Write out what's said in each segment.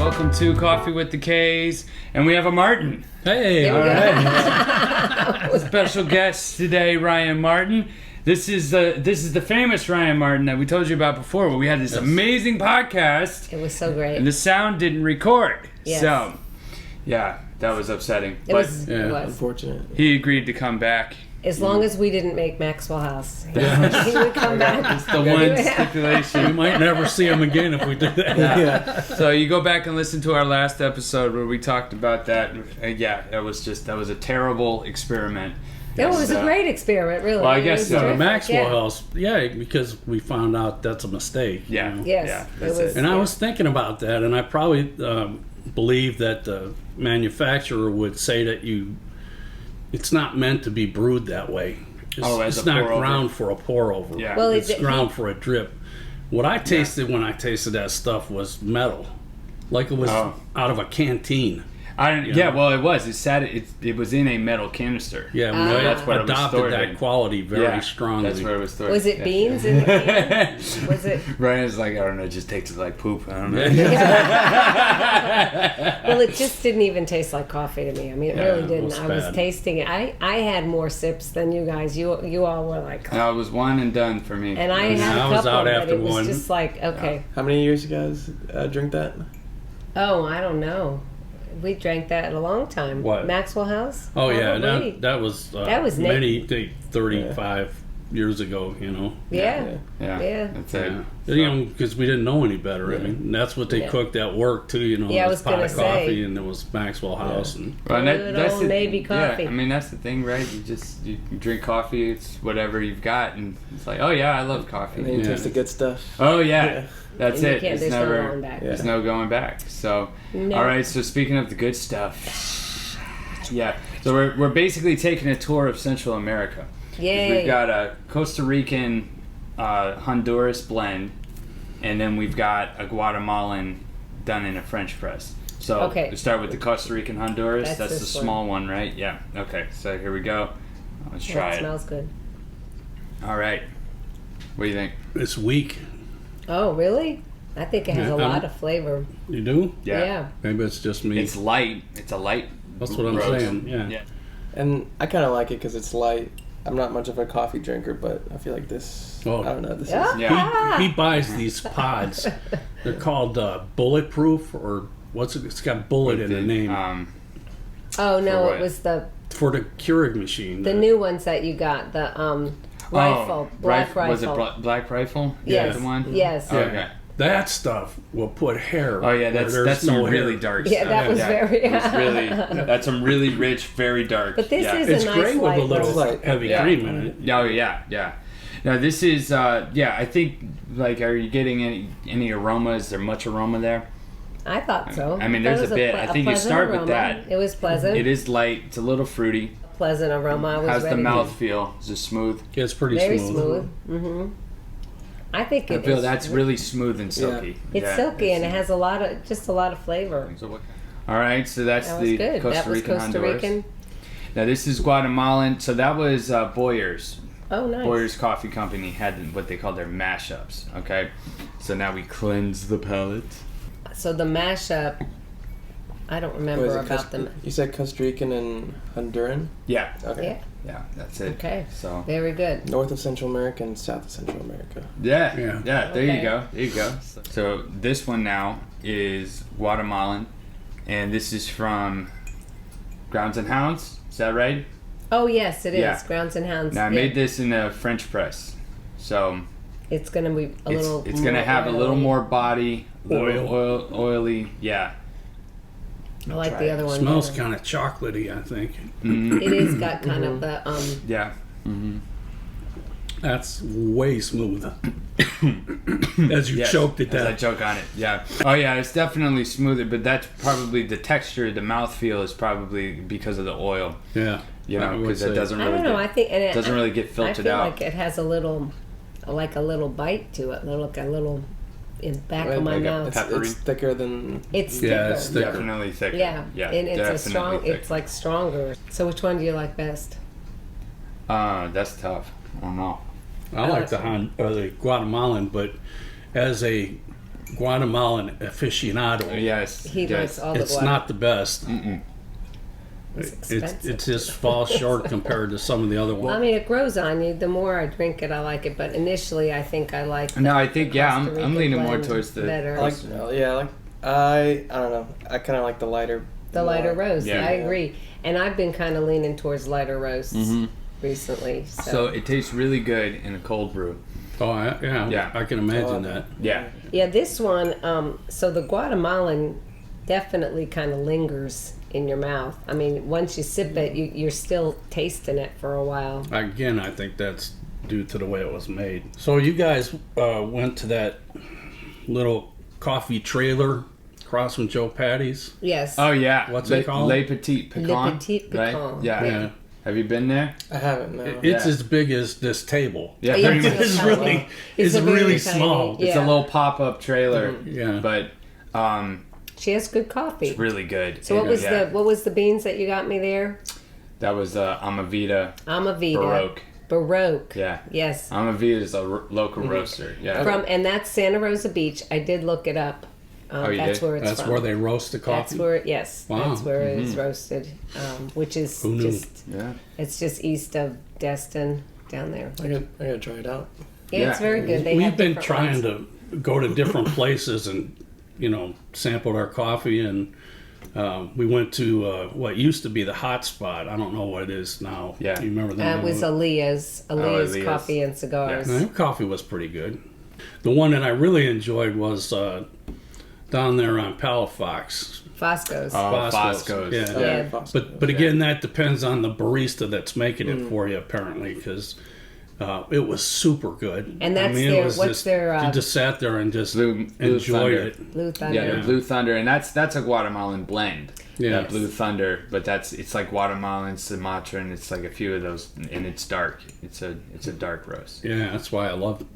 welcome to Coffee with the K's, and we have a Martin. Hey, all right. Special guest today, Ryan Martin. This is the famous Ryan Martin that we told you about before, where we had this amazing podcast. It was so great. And the sound didn't record. Yes. So, yeah, that was upsetting. It was unfortunate. He agreed to come back. As long as we didn't make Maxwellhouse. He would come back. That's the one stipulation. We might never see him again if we did that. Yeah. So you go back and listen to our last episode where we talked about that. That was a terrible experiment. It was a great experiment, really. Well, I guess The so. Maxwellhouse, because we found out that's a mistake. Yeah. You know? Yes. Yeah, it that's was, it. And I was thinking about that, and I probably believe that the manufacturer would say that it's not meant to be brewed that way. It's not ground for a pour over. Yeah. Well, It's ground for a drip. What I tasted when I tasted that stuff was metal, like it was out of a canteen. Well, it was. It was in a metal canister. Yeah, that's what it was adopted stored that in. quality very strongly. That's where it was stored. Was it beans in the can? Was it? Ryan's like, I don't know, it just tastes like poop. I don't know. Well, it just didn't even taste like coffee to me. I mean, it really didn't. I was bad. tasting it. I had more sips than you guys. You all were like... No, it was one and done for me. And I had a I couple, was out but after it was one. just like, okay. How many years you guys drink that? Oh, I don't know. We drank that a long time. What? Maxwellhouse? Oh yeah, Probably. that was many 35 years ago. You know. Yeah. That's it. Yeah. You know, because we didn't know any better. I mean, that's what they cooked at work too. You know, Yeah, I it was pot gonna of say. coffee, and it was Maxwellhouse, and Well, Good old Navy coffee. Yeah, I mean, that's the thing, right? You drink coffee, it's whatever you've got, and it's like, oh yeah, I love coffee. And then you taste the good stuff. Oh yeah. That's And you it. can't- It's there's no never. going back. There's no going back. So, No. all right. So speaking of the good stuff, yeah. So we're basically taking a tour of Central America. 'Cause Yay. We've got a Costa Rican, Honduras blend, and then we've got a Guatemalan done in a French press. So Okay. we start with the Costa Rican Honduras. That's That's the this one. small one, right? Yeah. Okay. So here we go. Let's try That it. smells good. All right. What do you think? it's weak. Oh, really? I think it has Yeah, a lot of flavor. You do? Yeah. Maybe it's just me. It's light. It's a light. That's what I'm roast. saying. Yeah. Yeah. And I kind of like it because it's light. I'm not much of a coffee drinker, but I feel like this. Oh. I don't know. This Yeah. is. Yeah. He buys these pods. They're called bulletproof, or what's it? It's got bullet in the name Oh, no, what? it was the for the Keurig machine. new ones that you got. The rifle. Black rifle. Was it Black Rifle? Yes. The one? Yes. Oh, okay. That stuff will put hair. Oh yeah, where that's there's some no really hair. dark Yeah, stuff. that was very- It was really that's some really rich, very dark. But this is It's a nice great with a light little roast. heavy Yeah. cream in it. Oh yeah. Now this is I think, like, are you getting any aroma? Is there much aroma there? I thought so. I mean, thought there's it was a bit. I think you pleasant start with aroma. that. It was pleasant. It is light. It's a little fruity. Pleasant aroma. I was How's the ready mouth feel? Is it smooth? Yeah, it's pretty Very smooth. Mm-hmm. I think I it feel is- that's really smooth and silky. It's Yeah, silky and it has a lot of flavor. All right, so that's That was the good. Costa That was Rican Costa Honduras. Rican. Now this is Guatemalan. So that was Boyer's. Oh, nice. Boyer's Coffee Company had what they call their mashups. Okay, so now we cleanse the palate. So the mashup, I don't remember What is it, about them. You said Costa Rican and Honduran? Yeah, Okay. yeah, that's it. Okay. So Very good. North of Central America and South of Central America. yeah. There Okay. you go. So this one now is Guatemalan, and this is from Grounds and Hounds. Is that right? Oh, yes, it is. Yeah. Grounds and Hounds. Now I Yeah. made this in a French press, so It's going to be a little it's gonna more have a little oily. more body, oily. Yeah. I like try the it. other one. Smells better. kind of chocolatey, I think. It is got kind of the Yeah. That's way smooth. As you Yes, choked at as I that. choke on it. Yeah. Oh yeah, it's definitely smoother, but that's probably the texture, the mouthfeel is probably because of the oil. Yeah. You I know, would because it say. doesn't I really don't know. I think and it doesn't really get I filtered feel out. like it has a little bite to it. Like a little in the back Right, of my like a mouth. pepper. It's thicker than. It's thicker. Yeah, it's thicker. Definitely thicker. Yeah, Yeah. and it's definitely a strong. thicker. It's like stronger. So which one do you like best? That's tough. I don't know. I like the Guatemalan, but as a Guatemalan aficionado. Yes. He likes all the It's water. not the best. It's expensive. It just falls short compared to some of the other I ones. mean, it grows on you. The more I drink it, I like it. But initially, I think I like. No, I think I'm Costa leaning Rican more blend towards the better. I don't know. I kind of like the lighter. The lighter more. roast. Yeah. I agree. And I've been kind of leaning towards lighter roasts recently. So it tastes really good in a cold brew. Oh, yeah. I can imagine that. Yeah. Yeah, this one, so the Guatemalan definitely kind of lingers in your mouth. I mean, once you sip it, you're still tasting it for a while. Again, I think that's due to the way it was made. So you guys went to that little coffee trailer across from Joe Patty's? Yes. Oh yeah. What's it called? Le Petit Pecan. Le Petit Right? Pecan. Yeah. Yeah. Have you been there? I haven't. No. It's Yeah. as big as this table. Yeah. Yeah, Pretty it's much. It's tiny. really, It's it's a very really tiny- small. yeah. It's a little pop-up trailer, Yeah. but She has good coffee. it's really good. So And, what was the beans that you got me there? That was Amavida Amavida. Baroque. Baroque. Yeah. Yes. Amavida is a local roaster. Yeah. And that's Santa Rosa Beach. I did look it up. You That's did? where it's That's from. where they roast the coffee. That's where yes. Wow. That's where it is roasted, which is Who knew? just Yeah. it's just east of Destin down there. I gotta try it out. Yeah, it's Yeah. very good. They We've have been different trying ones. to go to different places and, sampled our coffee. And we went to what used to be the hot spot. I don't know what it is now. Yeah. You remember the It name was of it? Aaliyah's Aaliyah's. Coffee and Cigars. Their coffee was pretty good. The one that I really enjoyed was down there on Palafox. Fosco's. Oh, Fosco's. Fosco's. Yeah. Yeah. But again, that depends on the barista that's making it for you, apparently, because it was super good. And that's it their- was what's just, their, you just sat there and just Blue enjoyed Thunder. it. Blue Thunder. Yeah, Yeah. the Blue Thunder, and that's a Guatemalan blend. Yeah. That Blue Thunder, but it's like Guatemalan, Sumatra, and it's like a few of those, and it's dark. It's a dark roast. Yeah, that's why I loved it.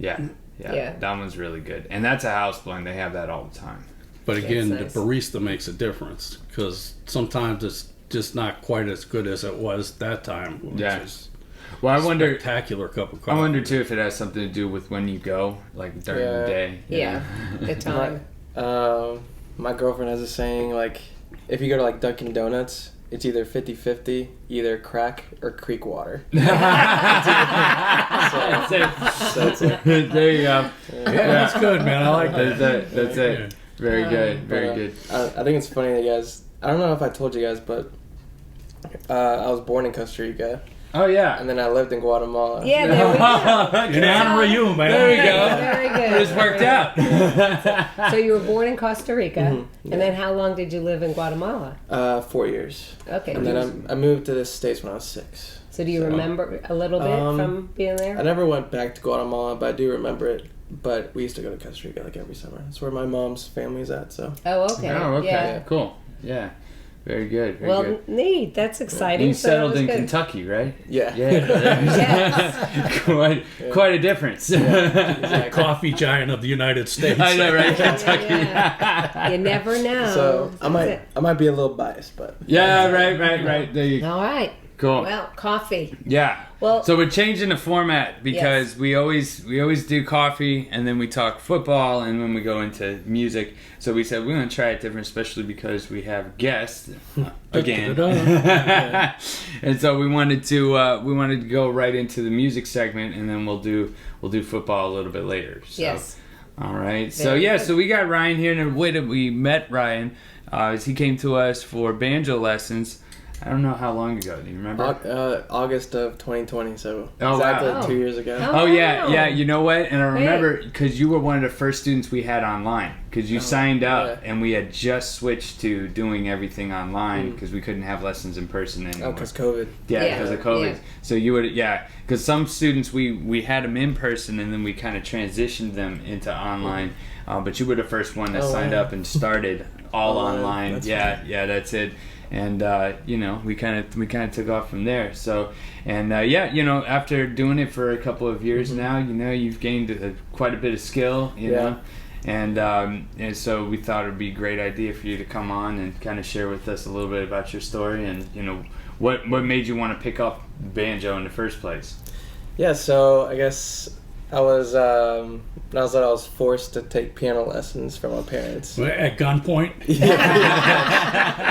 Yeah, that one's really good, and that's a house blend. They have that all the time. But again, That's the nice. barista makes a difference, because sometimes it's just not quite as good as it was that time, which is Well, I a wonder. spectacular cup of coffee. I wonder too if it has something to do with when you go, like during the day. Yeah. The time. My girlfriend has a saying, like, if you go to like Dunkin' Donuts, it's either 50-50, either crack or creek water. That's it. There you go. Yeah, that's good, man. I like that. That's it. Very good. Very But, good. I think it's funny that you guys. I don't know if I told you guys, but I was born in Costa Rica, Oh yeah. and then I lived in Guatemala. Yeah, there we go. In honor of you, man. There we go. Very good. It just worked out. So you were born in Costa Rica, Mm-hmm. and then how long did you live in Guatemala? 4 years. Okay. And then I moved to the States when I was 6. So do you remember a little bit from being there? I never went back to Guatemala, but I do remember it. But we used to go to Costa Rica like every summer. That's where my mom's family's at. So Oh, okay. Oh, okay. Yeah. Cool. Yeah. Very good. Very Well, good. neat. That's exciting. You So that settled was in good. Kentucky, right? yeah. Yes. Quite a difference. Coffee giant of the United States. I know, right? Kentucky. Yeah. You never know. So I That's might be a little biased, but Yeah, right. There you it. go. All right. Cool. Well, coffee. Yeah. Well, So we're changing the format because Yes. we always do coffee and then we talk football and then we go into music. So we said we're gonna try it different, especially because we have guests again. And so we wanted to go right into the music segment and then we'll do football a little bit later. So, yes. All right. So Very yeah, good. so we got Ryan here, and the way that we met Ryan is he came to us for banjo lessons. I don't know how long ago. Do you remember? August of 2020, so Oh, exactly wow. 2 years ago. Oh. Oh yeah, wow. yeah. You know what? And I Great. remember because you were one of the first students we had online because you signed up, yeah. and we had just switched to doing everything online because we couldn't have lessons in person anymore. Oh, because COVID. Yeah, Yeah. because of COVID. Yeah. So you would, because some students we had them in person and then we kind of transitioned them into online. But you were the first one that Oh, signed wow. up and started all Oh, online. that's Yeah, that's it. And we kind of took off from there. So, and after doing it for a couple of years now, you've gained quite a bit of skill. You know. And so we thought it would be a great idea for you to come on and kind of share with us a little bit about your story and what made you want to pick up banjo in the first place. Yeah, so I guess I was when I was little, I was forced to take piano lessons from my parents. At gunpoint?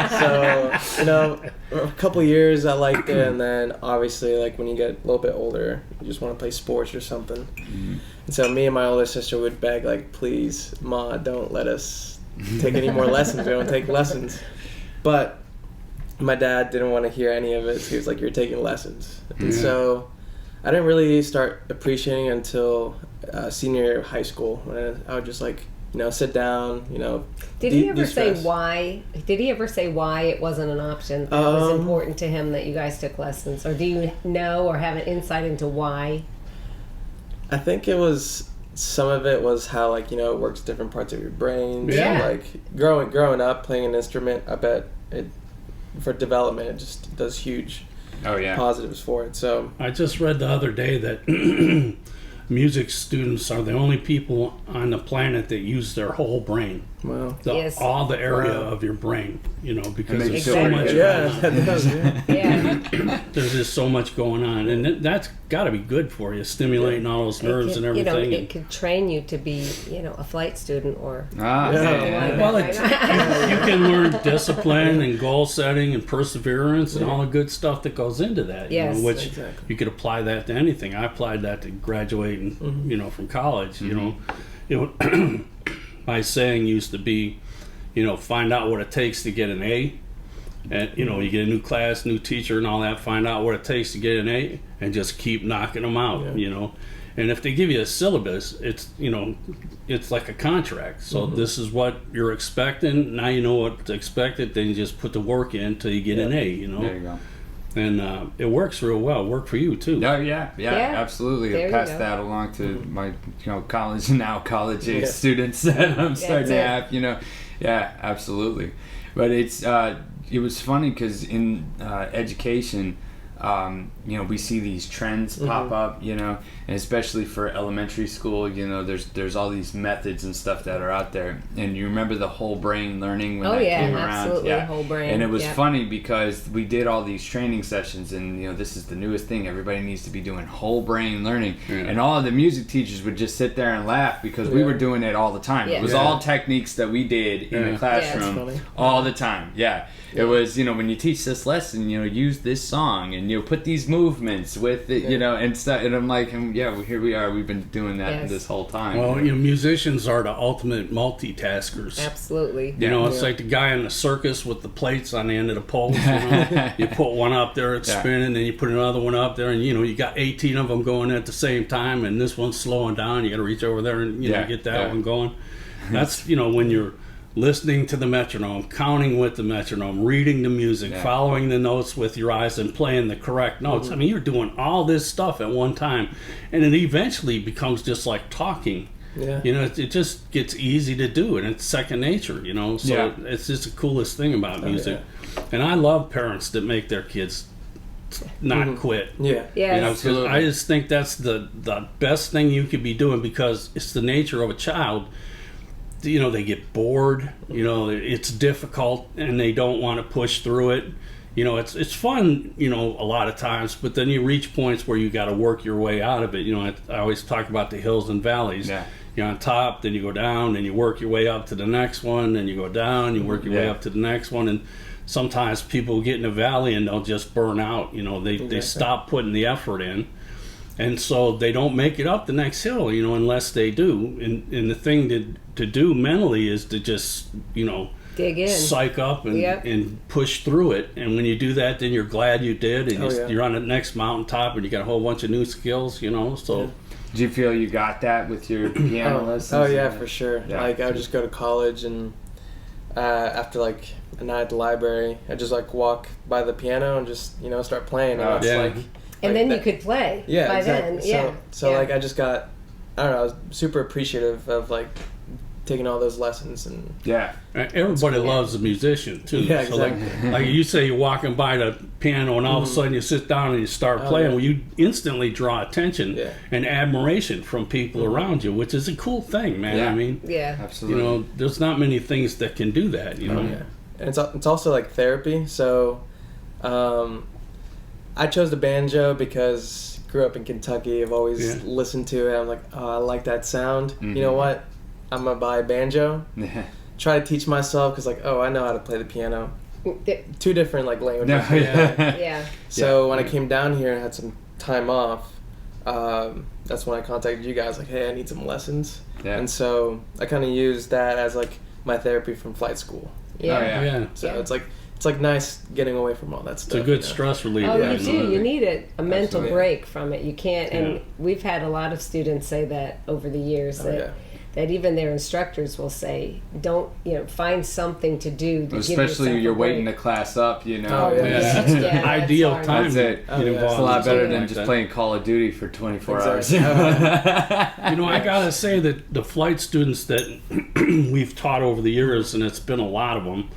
So, you know, a couple years I liked it, and then obviously, like, when you get a little bit older, you just want to play sports or something. Mm-hmm. And so me and my older sister would beg, like, please, Ma, don't let us take any more lessons. We don't take lessons. But my dad didn't want to hear any of it, so he was like, you're taking lessons. And so I didn't really start appreciating it until senior year of high school, when I would just, like, you know, sit down, you know. Did he ever say why? Did he ever say why it wasn't an option? That it was important to him that you guys took lessons, or do you know or have an insight into why? I think it was, some of it was how, like, you know, it works different parts of your brain. Yeah. So, like, growing up playing an instrument, I bet it, for development, it just does huge positives for it. So I just read the other day that music students are the only people on the planet that use their whole brain. Wow. All the area of your brain, you know, because there's so Exactly. much there's just so much going on, and that's got to be good for you, stimulating all those nerves and everything. You know, it could train you to be, you know, a flight student or something well, like that. you can learn discipline and goal setting and perseverance and all the good stuff that goes into that. Yes, you know, which exactly. you could apply that to anything. I applied that to graduating, you know, from college. You know, my saying used to be, you know, find out what it takes to get an A. And, you know, you get a new class, new teacher and all that, find out what it takes to get an A and just keep knocking them out, you know. And if they give you a syllabus, it's, you know, it's like a contract. So this is what you're expecting. Now you know what's expected. Then you just put the work in until you get an A, you know. There you go. And it works real well. Worked for you, too. Oh, yeah, absolutely. There I you passed go. that along to my, you know, college age students that I'm starting to have, you know. Yeah, absolutely. But it's, it was funny because in education, you know, we see these trends pop up, you know, and especially for elementary school, you know, there's all these methods and stuff that are out there. And you remember the whole brain learning when that came around? Absolutely, whole brain. And it was funny because we did all these training sessions, and, you know, this is the newest thing. Everybody needs to be doing whole brain learning. And all of the music teachers would just sit there and laugh because we were doing it all the time. It was all techniques that we did in the classroom all the time. It was, you know, when you teach this lesson, you know, use this song and, you know, put these movements with it, you know, and stuff. And I'm like, well, here we are. We've been doing that this whole time. Well, you know, musicians are the ultimate multitaskers. Absolutely. You know, it's like the guy in the circus with the plates on the end of the poles. You know? You put one up there, it's spinning, then you put another one up there, and, you know, you got 18 of them going at the same time, and this one's slowing down. You got to reach over there and, you know, get that one going. That's, you know, when you're listening to the metronome, counting with the metronome, reading the music, following the notes with your eyes, and playing the correct notes. I mean, you're doing all this stuff at one time, and it eventually becomes just like talking. You know, it just gets easy to do, and it's second nature, you know. So it's just the coolest thing about music. And I love parents that make their kids not quit. You know, absolutely. I just think that's the best thing you could be doing, because it's the nature of a child. You know, they get bored, you know, it's difficult and they don't want to push through it. You know, it's fun, you know, a lot of times, but then you reach points where you got to work your way out of it. You know, I always talk about the hills and valleys. You're on top, then you go down, then you work your way up to the next one, then you go down, you work your way up to the next one. And sometimes people get in a valley and they'll just burn out. You know, they stop putting the effort in. And so they don't make it up the next hill, you know, unless they do. And the thing to do mentally is to just, you know, dig in, psych up and push through it. And when you do that, then you're glad you did, and you're on the next mountaintop, and you got a whole bunch of new skills, you know. So do you feel you got that with your piano lessons? Oh yeah, for sure. Like, I would just go to college, and after like a night at the library, I just like walk by the piano and just, you know, start playing. And it's like, and then you could play by then. So like, I just got, I don't know, I was super appreciative of like taking all those lessons. And everybody loves a musician too. Yeah, so like you say, you're walking by the piano and all of a sudden you sit down and you start playing. Well, you instantly draw attention and admiration from people around you, which is a cool thing, man. I mean, absolutely. You know, there's not many things that can do that, you know. And it's also like therapy. So I chose the banjo because grew up in Kentucky. I've always listened to it. I'm like, oh, I like that sound. Mm-hmm. You know what? I'm gonna buy a banjo. Try to teach myself because like, oh, I know how to play the piano. 2 different like languages. Yeah. So when I came down here and had some time off, that's when I contacted you guys. Like, hey, I need some lessons. Yeah. And so I kind of used that as like my therapy from flight school. Yeah. So it's like nice getting away from all that stuff. It's a good stress reliever. Oh, you do. You need a mental break from it. You can't. And we've had a lot of students say that over the years that even their instructors will say, don't, find something to do. To especially you're waiting the class up, Ideal time. That's it. It's a lot better than just playing Call of Duty for 24 hours. I gotta say that the flight students that we've taught over the years, and it's been a lot of them,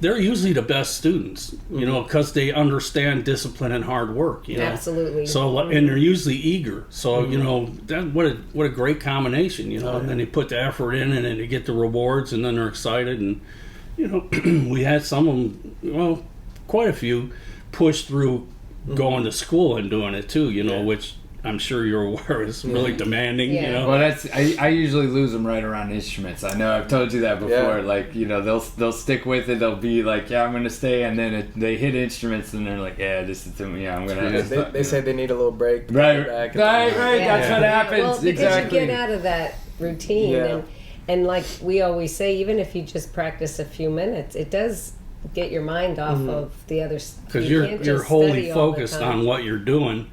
they're usually the best students, because they understand discipline and hard work. Absolutely. So, and they're usually eager. So, that what a great combination. And then they put the effort in, and then they get the rewards, and then they're excited. And we had some of them, well, quite a few, push through going to school and doing it too. Which I'm sure you're aware is really demanding. Well, that's I usually lose them right around instruments. I know I've told you that before. Like they'll stick with it. They'll be like, I'm gonna stay, and then they hit instruments, and they're like, this is too me. I'm gonna. They say they need a little break. Right. That's what happens. Well, because exactly. you get out of that routine, and like we always say, even if you just practice a few minutes, it does get your mind off of the other. Because you're wholly focused on what you're doing.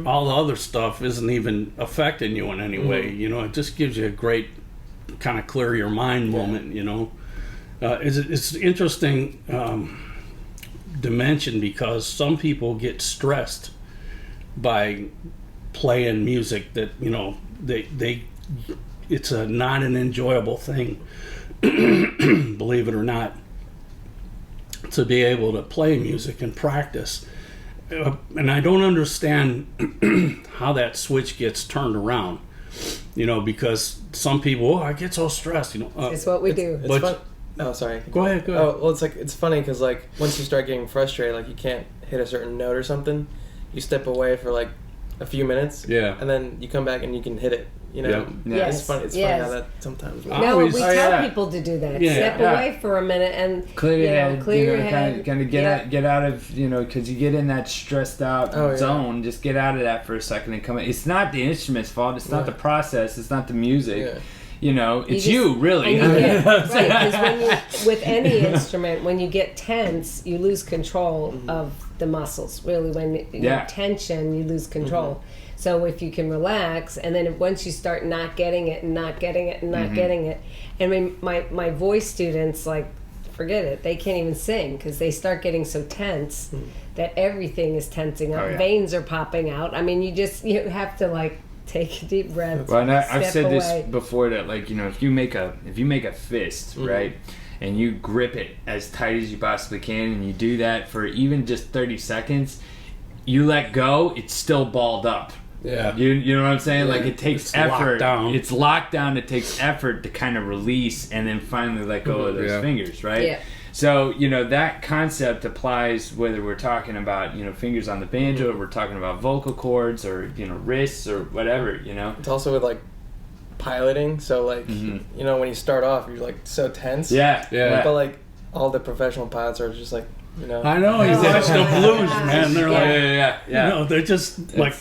All the other stuff isn't even affecting you in any way. It just gives you a great kind of clear your mind moment. It's interesting dimension because some people get stressed by playing music that they it's not an enjoyable thing, believe it or not, to be able to play music and practice. And I don't understand how that switch gets turned around, because some people, I get so stressed, it's what we do. It's fun. Oh, sorry. Go ahead. Oh, well, it's funny because like once you start getting frustrated, like you can't hit a certain note or something, you step away for like a few minutes, and then you come back and you can hit it. It's funny. It's funny how that sometimes works. No, we tell people to do that. Step away for a minute and clear your head. Clear your head. Kind of get out of because you get in that stressed out zone. Just get out of that for a second and come in. It's not the instrument's fault. It's not the process. It's not the music. It's you really. Right, because with any instrument, when you get tense, you lose control of the muscles. Really, when you're tension, you lose control. So if you can relax, and then once you start not getting it, and not getting it, and not getting it, and my voice students, like, forget it, they can't even sing because they start getting so tense that everything is tensing up. Veins are popping out. I mean, you have to like take a deep breath. Well, and I've said this before that like if you make a fist right, and you grip it as tight as you possibly can, and you do that for even just 30 seconds, you let go, it's still balled up. Yeah. You know what I'm saying? Like it takes effort. It's locked down. It takes effort to kind of release and then finally let go of those fingers, right? Yeah. So, that concept applies whether we're talking about, fingers on the banjo, or we're talking about vocal cords, or, wrists, or whatever, It's also with, like, piloting. So, like, when you start off, you're, like, so tense. Yeah. But, like, all the professional pilots are just, like, I know. You watch the blues, man. They're like, they're just, like,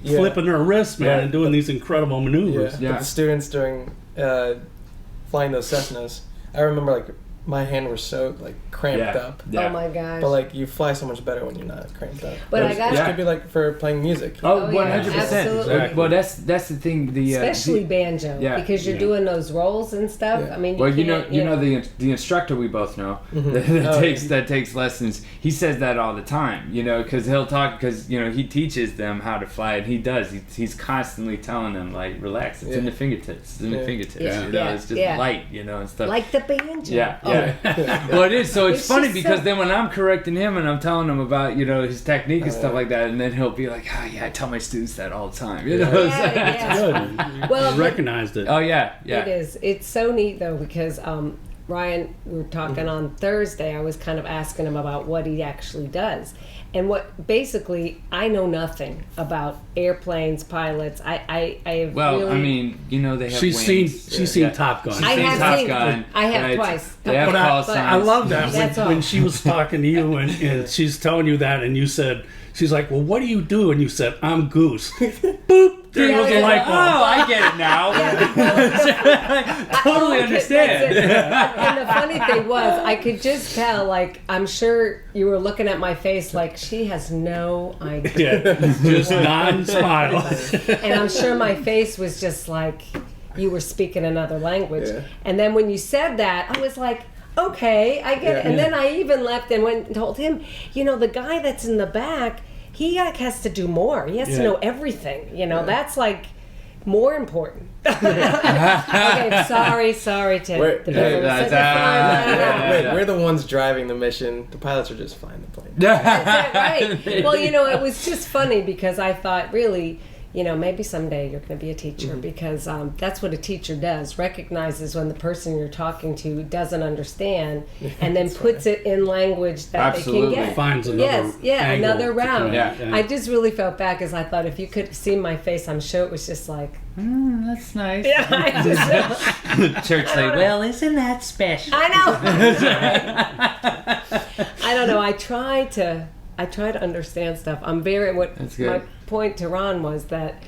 flipping their wrists, man, and doing these incredible maneuvers. But the students during flying those Cessnas, I remember, like, my hand was so like cramped up. Oh my gosh! But like you fly so much better when you're not cramped up. But I got it could be like for playing music. Oh, 100%. Exactly. Well, that's the thing. Especially banjo, because you're doing those rolls and stuff. I mean, the instructor we both know that takes lessons. He says that all the time. Because he'll talk he teaches them how to fly, and he does. He's constantly telling them like, relax. It's in the fingertips. It's in the fingertips. It's just light. And stuff. Like the banjo. Yeah. Well, it is. So it's funny because then when I'm correcting him and I'm telling him about his technique and stuff like that, and then he'll be like, I tell my students that all the time. That's good. Well, you recognized it. Oh yeah. It is. It's so neat though because Ryan, we were talking on Thursday, I was kind of asking him about what he actually does. And what basically, I know nothing about airplanes, pilots. I have Well, I mean, you know, they have She's wings. seen Top Gun. I have seen Gun. I have right? twice. They have But call I signs. love that That's when all. she was talking to you and she's telling you that and you said, she's like, well, what do you do? And you said, I'm Goose. Boop! There goes the light bulb. Oh, I get it now. Totally understand. And the funny thing was, I could just tell, like, I'm sure you were looking at my face like, she has no idea. Yeah, just non-smile. And I'm sure my face was just like, you were speaking another language. Yeah. And then when you said that, I was like, okay, I get it. And then I even left and went and told him, you know, the guy that's in the back, he has to do more. He has to know everything. You know, that's like more important. Okay, sorry to We're- the people that said Wait, we're the ones driving the mission. The pilots are just flying the plane. That's it, right. Well, you know, it was just funny because I thought, really, you know, maybe someday you're going to be a teacher because that's what a teacher does. Recognizes when the person you're talking to doesn't understand and then puts it in language that Absolutely. they can get. Finds another angle another to round. connect. Yeah. I just really felt bad because I thought if you could see my face, I'm sure it was just like, That's nice. yeah, I just, Church like, well, isn't that special? I know. I don't know. I try to understand stuff. I'm very That's good. my point to Ron was that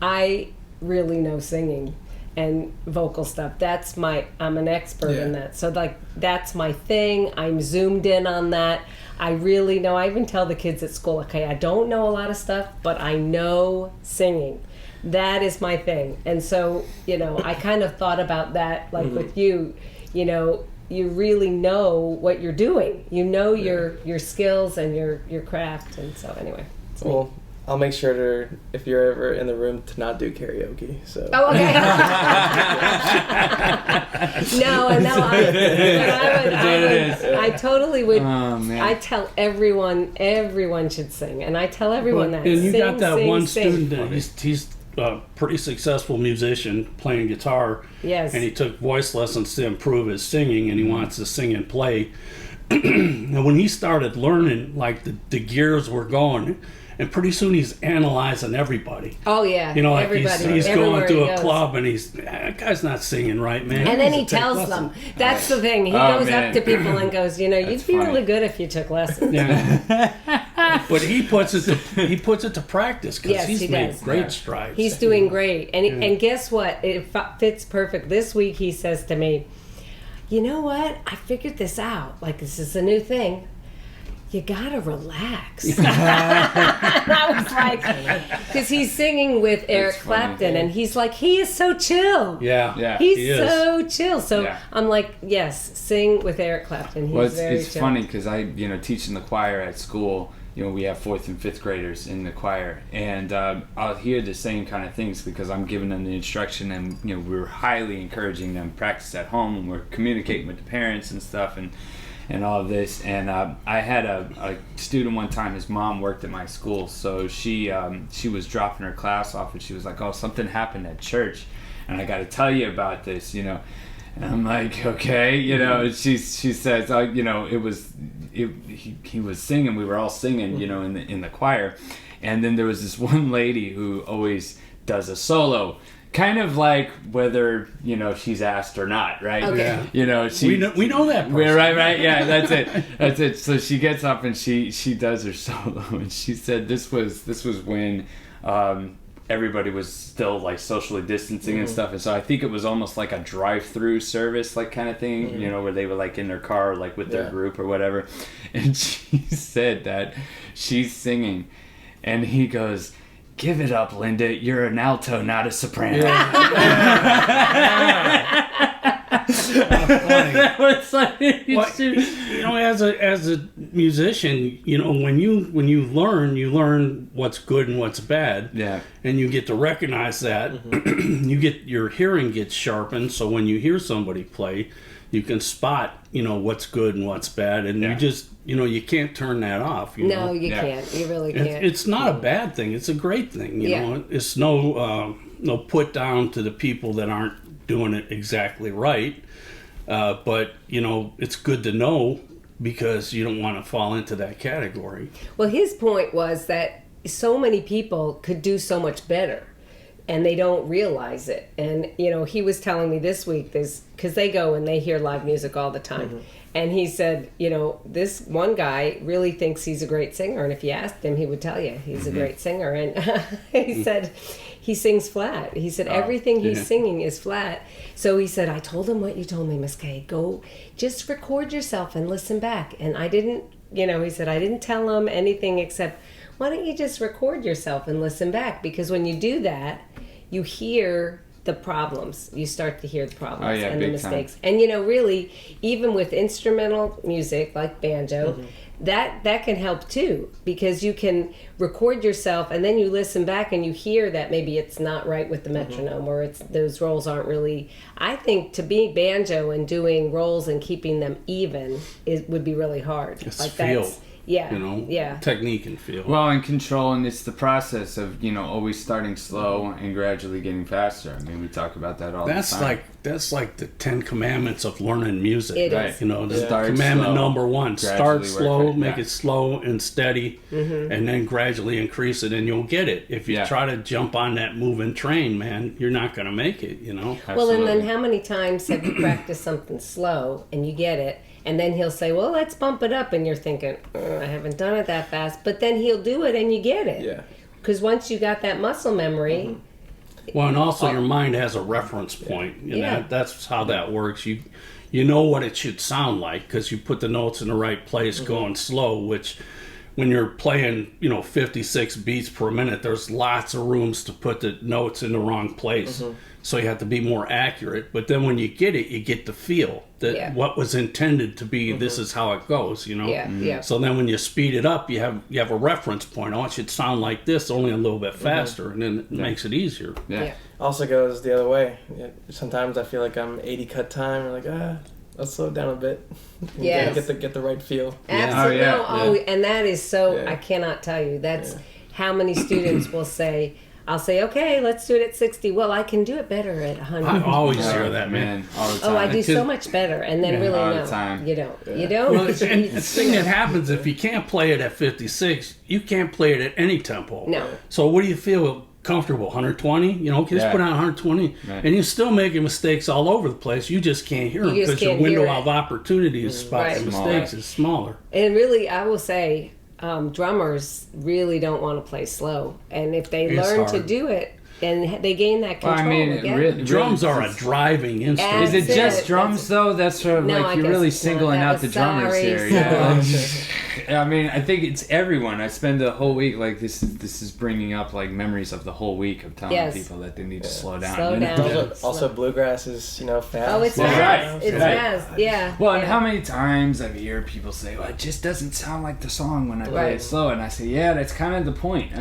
I really know singing and vocal stuff. I'm an expert in that. So like that's my thing. I'm zoomed in on that. I really know. I even tell the kids at school, okay, I don't know a lot of stuff, but I know singing. That is my thing. And so, you know, I kind of thought about that like with you know, you really know what you're doing. You know your skills and your craft. And so anyway. Well, I'll make sure to, if you're ever in the room, to not do karaoke. So. Oh, okay. No, I totally would. Oh, man. I tell everyone should sing, and I tell everyone that. And you sing, got that sing, one sing. student that he's a pretty successful musician playing guitar. Yes. And he took voice lessons to improve his singing, and he wants to sing and play. And when he started learning, like the gears were going, and pretty soon he's analyzing everybody. Oh yeah. You know, like everybody. he's Everywhere going to he a goes. club and that guy's not singing right, man. And then he needs to take tells lessons. them. That's the thing. He Oh, goes man. up to people and goes, you know, you'd That's be funny. really good if you took lessons. Yeah. But he puts it to practice because Yes, he's he made does. great strides. He's doing great. And guess what? It fits perfect. This week he says to me, you know what? I figured this out. Like, this is a new thing. You gotta relax. And I was like, because he's singing with Eric funny. Clapton, and he's like, he is so chill. Yeah. He's he is. so chill. So Yeah. I'm like, yes, sing with Eric Clapton. He's Well, very it's chill. funny because I, teach in the choir at school. We have 4th and 5th graders in the choir, and I'll hear the same kind of things because I'm giving them the instruction, and we're highly encouraging them to practice at home, and we're communicating with the parents and stuff, and all of this. And I had a student one time. His mom worked at my school, so she was dropping her class off, and she was like, "Oh, something happened at church, and I got to tell you about this," And I'm like, okay, and she says, it was. He was singing. We were all singing, in the choir, and then there was this one lady who always does a solo, kind of like whether she's asked or not, right? Okay. Yeah. We know that person. Right. Yeah, that's it. So she gets up and she does her solo, and she said this was when everybody was still like socially distancing and stuff, and so I think it was almost like a drive-through service, like kind of thing, where they were like in their car, like with their group or whatever. And she said that she's singing, and he goes, "Give it up, Linda. You're an alto, not a soprano." It's like, as a musician, when you learn what's good and what's bad. Yeah. And you get to recognize that. Your hearing gets sharpened, so when you hear somebody play, you can spot what's good and what's bad, and you just you can't turn that off. No, you can't. You really can't. It's not a bad thing. It's a great thing. You know, it's no put down to the people that aren't doing it exactly right. But, it's good to know because you don't want to fall into that category. Well, his point was that so many people could do so much better and they don't realize it. And, he was telling me this week, because they go and they hear live music all the time. Mm-hmm. And he said, this one guy really thinks he's a great singer. And if you asked him, he would tell you he's a great singer. And he said he sings flat. He said everything he's singing is flat. So he said, I told him what you told me, Miss Kay. Go, just record yourself and listen back. And I didn't, he said, I didn't tell him anything except, why don't you just record yourself and listen back? Because when you do that, you hear the problems. You start to hear the problems and the mistakes. Time. And really, even with instrumental music like banjo, that can help too, because you can record yourself and then you listen back and you hear that maybe it's not right with the metronome or those rolls aren't really. I think to be banjo and doing rolls and keeping them even would be really hard. It's like feel. Yeah. Technique and feel. Well, and control, and it's the process of, always starting slow and gradually getting faster. I mean, we talk about that all the time. That's like the 10 commandments of learning music. It right? is. Commandment number 1, start slow, make it slow and steady, and then gradually increase it, and you'll get it. If you try to jump on that moving train, man, you're not going to make it, Absolutely. Well, and then how many times have you practiced something slow and you get it? And then he'll say, well, let's bump it up. And you're thinking, I haven't done it that fast. But then he'll do it and you get it. Yeah. Because once you got that muscle memory. Well, and also your mind has a reference point. And that's how that works. You know what it should sound like because you put the notes in the right place going slow, which when you're playing, 56 beats per minute, there's lots of rooms to put the notes in the wrong place. So you have to be more accurate. But then when you get it, you get the feel that what was intended to be, this is how it goes, So then when you speed it up, you have a reference point. Oh, it should sound like this, only a little bit faster, and then it makes it easier. Yeah. Also goes the other way. Sometimes I feel like I'm 80 cut time, and let's slow it down a bit. Yes. Get the right feel. Absolutely. And that is so, I cannot tell you. That's how many students will say, I'll say, okay, let's do it at 60. Well, I can do it better at 100. I always hear that, man. All the time. Oh, I do so much better. And then really all no. the time. You don't. You don't. Well, and the thing that happens, if you can't play it at 56, you can't play it at any tempo. No. So what do you feel comfortable? 120? Just put on 120. Right. And you're still making mistakes all over the place. You just can't hear them because your window of opportunity to spot the mistakes is smaller. And really, I will say, drummers really don't want to play slow. And if they learn to do it, and they gain that control. Drums are a driving instrument. Is it just drums though? That's sort of you're really singling out the drummers here. Yeah. I think it's everyone. I spend the whole week this is bringing up memories of the whole week of telling people that they need to slow down. Slow down. Also, bluegrass is fast. Oh, it's fast. It's fast. Yeah. Well, and how many times I've heard people say, "Well, it just doesn't sound like the song when I play it slow," and I say, "Yeah, that's kind of the point."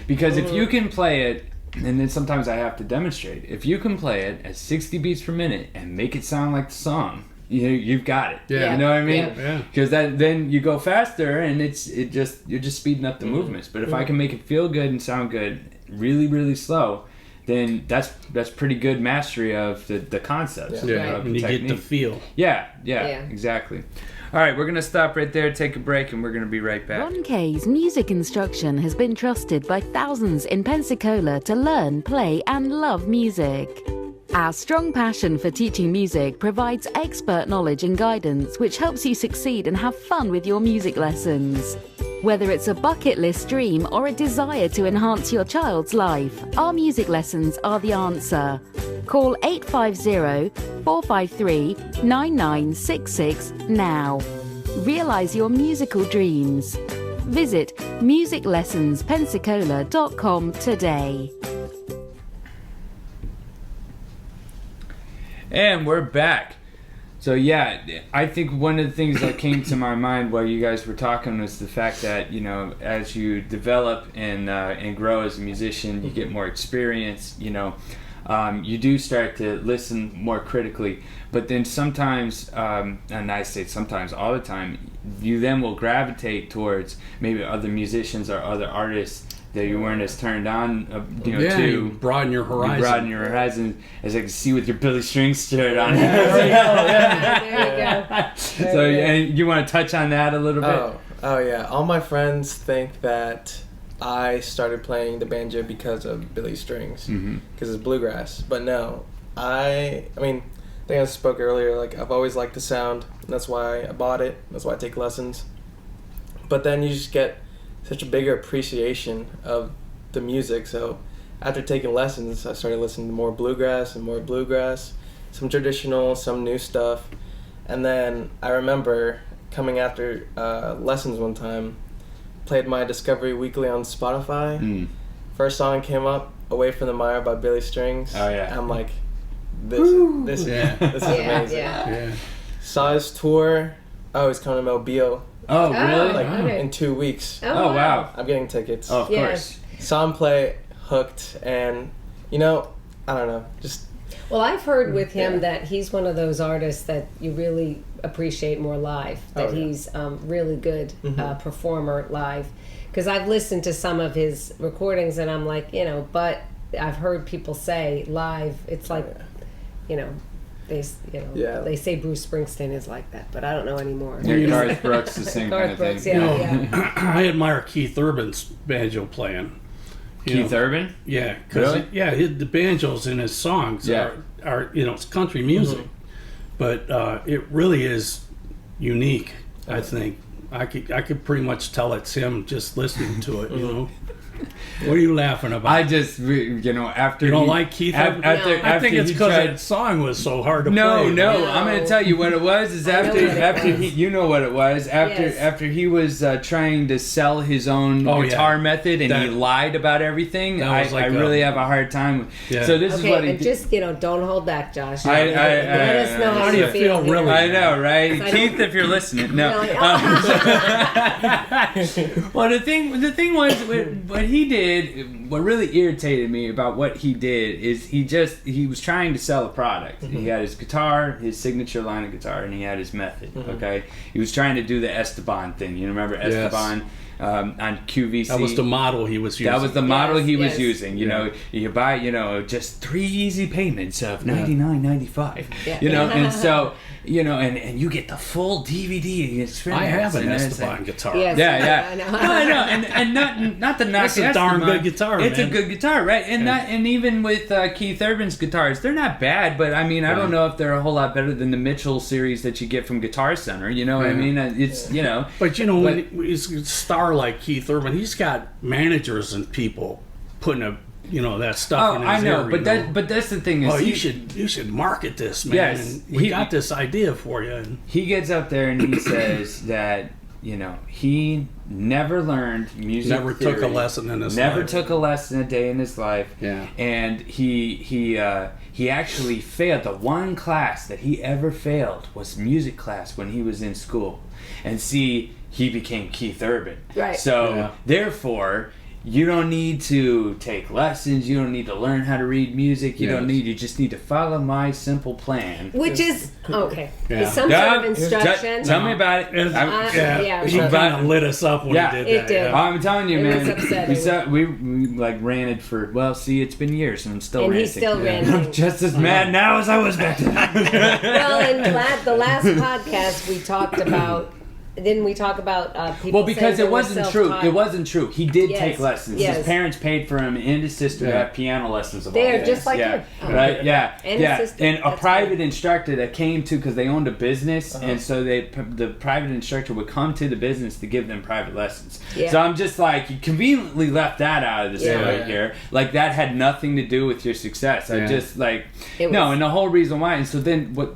Because if you can play it. And then sometimes I have to demonstrate. If you can play it at 60 beats per minute and make it sound like the song, you've got it. Yeah. You know what I mean? Because then you go faster and you're just speeding up the movements. But if I can make it feel good and sound good, really, really slow, then that's pretty good mastery of the concepts. Yeah. Of when you technique. get the feel. Yeah, exactly. All right, we're going to stop right there, take a break, and we're going to be right back. Ron Kay's music instruction has been trusted by thousands in Pensacola to learn, play, and love music. Our strong passion for teaching music provides expert knowledge and guidance which helps you succeed and have fun with your music lessons. Whether it's a bucket list dream or a desire to enhance your child's life, our music lessons are the answer. Call 850-453-9966 now. Realize your musical dreams. Visit musiclessonspensacola.com today. And we're back. So I think one of the things that came to my mind while you guys were talking was the fact that as you develop and grow as a musician, you get more experience. You do start to listen more critically, but then sometimes, and I say sometimes, all the time, you then will gravitate towards maybe other musicians or other artists that you weren't as turned on, you broaden your horizon. You broaden your horizon, as I can see with your Billy Strings shirt on. There you go. So, and you want to touch on that a little bit? Oh yeah. All my friends think that I started playing the banjo because of Billy Strings, because it's bluegrass. But no, I mean, I think I spoke earlier, like I've always liked the sound, and that's why I bought it. That's why I take lessons. But then you just get such a bigger appreciation of the music. So after taking lessons, I started listening to more bluegrass, some traditional, some new stuff. And then I remember coming after lessons one time, played my Discovery Weekly on Spotify. First song came up, Away from the Mire by Billy Strings. Oh yeah. I'm like, this is amazing. Yeah. Saw his tour. Oh, he's coming to Mobile. Oh, really? Like in 2 weeks. Oh, wow. I'm getting tickets. Oh, of course. Saw him play, hooked, and I don't know, just. Well, I've heard with him that he's one of those artists that you really appreciate more live. That he's really good performer live. Because I've listened to some of his recordings and I'm like, but I've heard people say live, it's like, they say Bruce Springsteen is like that, but I don't know anymore. Yeah, Garth Brooks, the same kind of thing. Brooks, I admire Keith Urban's banjo playing. Keith Urban? Yeah, because the banjos in his songs are it's country music, but it really is unique. I think I could pretty much tell it's him just listening to it. What are you laughing about? I just, after you don't like Keith Urban? I think it's because that song was so hard to play. No, I'm going to tell you what it was. Is after he was trying to sell his own guitar method and he lied about everything. I really have a hard time. Yeah. So this is what he just don't hold back, Josh. Let us know how you feel. Really? I know, right? Keith, if you're listening, no. Well, the thing was, what he did, what really irritated me about what he did is he was trying to sell a product. He had his guitar, his signature line of guitar, and he had his method. Okay, he was trying to do the Esteban thing. You remember Esteban? On QVC. That was the model he was using. That was the model he was using. You buy, just 3 easy payments of $99.95. And so, and you get the full DVD experience. I have an Esteban guitar. Yes, I know. I know, and not the knock. That's a darn good guitar. It's a good guitar, right? And even with Keith Urban's guitars, they're not bad. But I mean, I don't know if they're a whole lot better than the Mitchell series that you get from Guitar Center. You know what I mean? It's But when he's a star like Keith Urban, he's got managers and people putting that stuff in his ear. But that's the thing is, you should market this, man. Yes, and we got this idea for you. And he gets up there and he says that he never learned music. Never took a lesson in his life. Never took a lesson a day in his life. Yeah. And he actually failed. The one class that he ever failed was music class when he was in school. And see, he became Keith Urban. Right. So therefore, you don't need to take lessons. You don't need to learn how to read music. You just need to follow my simple plan. Which is okay. Yeah. It's some sort of instruction. Tell me about it. He kind of lit us up when he did that. It did. Yeah. I'm telling you, man. It was upsetting. We ranted for, it's been years and I'm still ranting. And he's still ranting. I'm just as mad now as I was back then. Well, in the last podcast we talked about. Didn't we talk about people? Well, because it wasn't true. It wasn't true. He did take lessons. Yes. His parents paid for him and his sister to have piano lessons. They're just like you. Right? Yeah. And a private right. instructor that came to, because they owned a business, and so the private instructor would come to the business to give them private lessons. Yeah. So I'm just like, you conveniently left that out of the story here. Like, that had nothing to do with your success. I just and the whole reason why. And so then what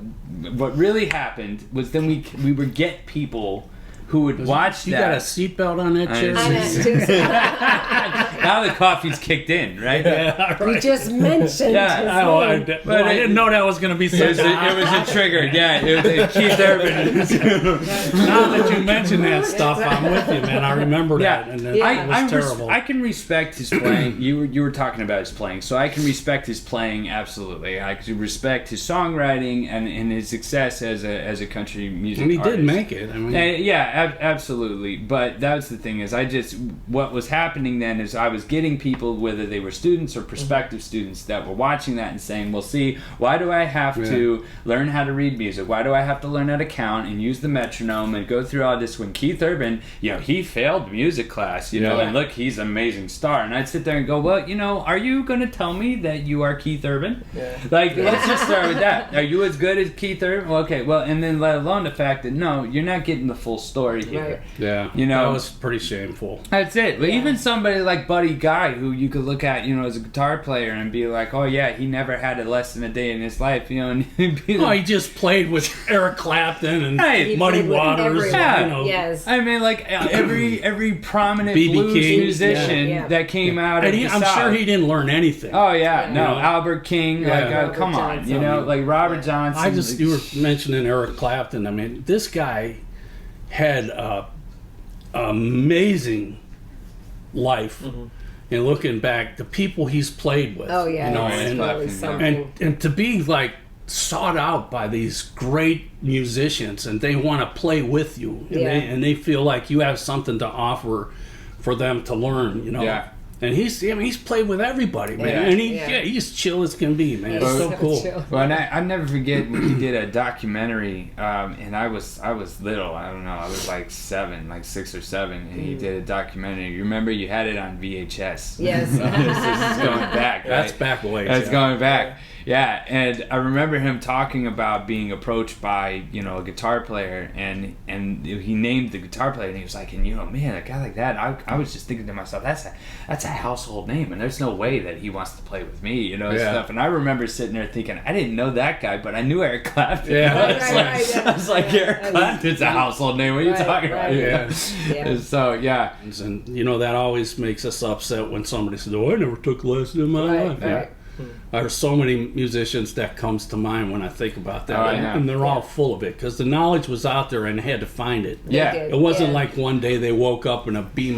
really happened was then we would get people who would watch that. You got a seatbelt on that chair? Now the coffee's kicked in, right? Yeah, right. We just mentioned his name. I didn't know that was going to be such it was a trigger. Yeah, it was Keith Urban. Now that you mention that stuff, I'm with you, man. I remember that. And it was terrible. I can respect his playing. You were talking about his playing, so I can respect his playing absolutely. I can respect his songwriting and his success as a country music artist. And he did make it. I mean, absolutely. But that's the thing is, what was happening then is I was getting people, whether they were students or prospective students, that were watching that and saying, well, see, why do I have to learn how to read music? Why do I have to learn how to count and use the metronome and go through all this when Keith Urban, he failed music class, and look, he's an amazing star. And I'd sit there and go, well, are you going to tell me that you are Keith Urban? Yeah. Let's just start with that. Are you as good as Keith Urban? Well, okay, well, and then let alone the fact that, no, you're not getting the full story here. Right. Yeah. That was pretty shameful. That's it. But even somebody like Buddy Guy, who you could look at, as a guitar player and be like, oh, yeah, he never had less than a day in his life, and he'd be he just played with Eric Clapton and Muddy Waters. Yes. I mean, every prominent blues musician that came out of the I'm South. sure he didn't learn anything. Oh, yeah. No, Albert King, come on, Robert Johnson. You were mentioning Eric Clapton. I mean, this guy had amazing life. And looking back, the people he's played with. Oh, yeah. And to be sought out by these great musicians, and they want to play with you, and they feel like you have something to offer for them to learn, Yeah. And he's played with everybody, man. And he's chill as can be, man. It's so cool. Well, and I never forget when he did a documentary, and I was little. I don't know. I was 6 or 7, and he did a documentary. You remember you had it on VHS? Yes. This is going back. Right? That's back away. That's going back. Yeah, and I remember him talking about being approached by, a guitar player, and he named the guitar player, and he was like, man, a guy like that, I was just thinking to myself, that's a household name, and there's no way that he wants to play with me, stuff. And I remember sitting there thinking, I didn't know that guy, but I knew Eric Clapton. Yeah. I was like, Eric Clapton's a household name. What are you talking about? Yeah. So, yeah. And, that always makes us upset when somebody says, I never took lessons in my life. Right. There's so many musicians that comes to mind when I think about that, and they're all full of it because the knowledge was out there and they had to find it. Yeah, it wasn't like one day they woke up and a beam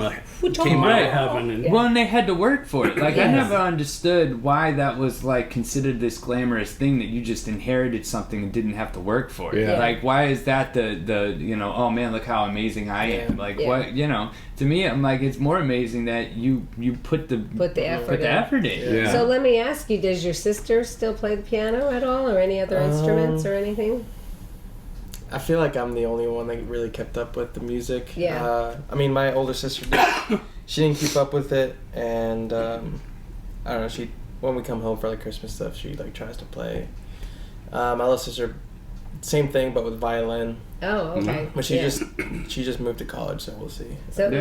came out of heaven. And they had to work for it. I never understood why that was considered this glamorous thing that you just inherited something and didn't have to work for it. Yeah. Why is that the oh man, look how amazing I am. What to me, I'm it's more amazing that you put the effort in. Yeah. So let me ask you, does your sister still play the piano at all, or any other instruments or anything? I feel like I'm the only one that really kept up with the music. Yeah. I mean, my older sister she didn't keep up with it, and I don't know. When we come home for Christmas stuff, she tries to play. My little sister, same thing, but with violin. Oh, okay. But she just moved to college, so we'll see. So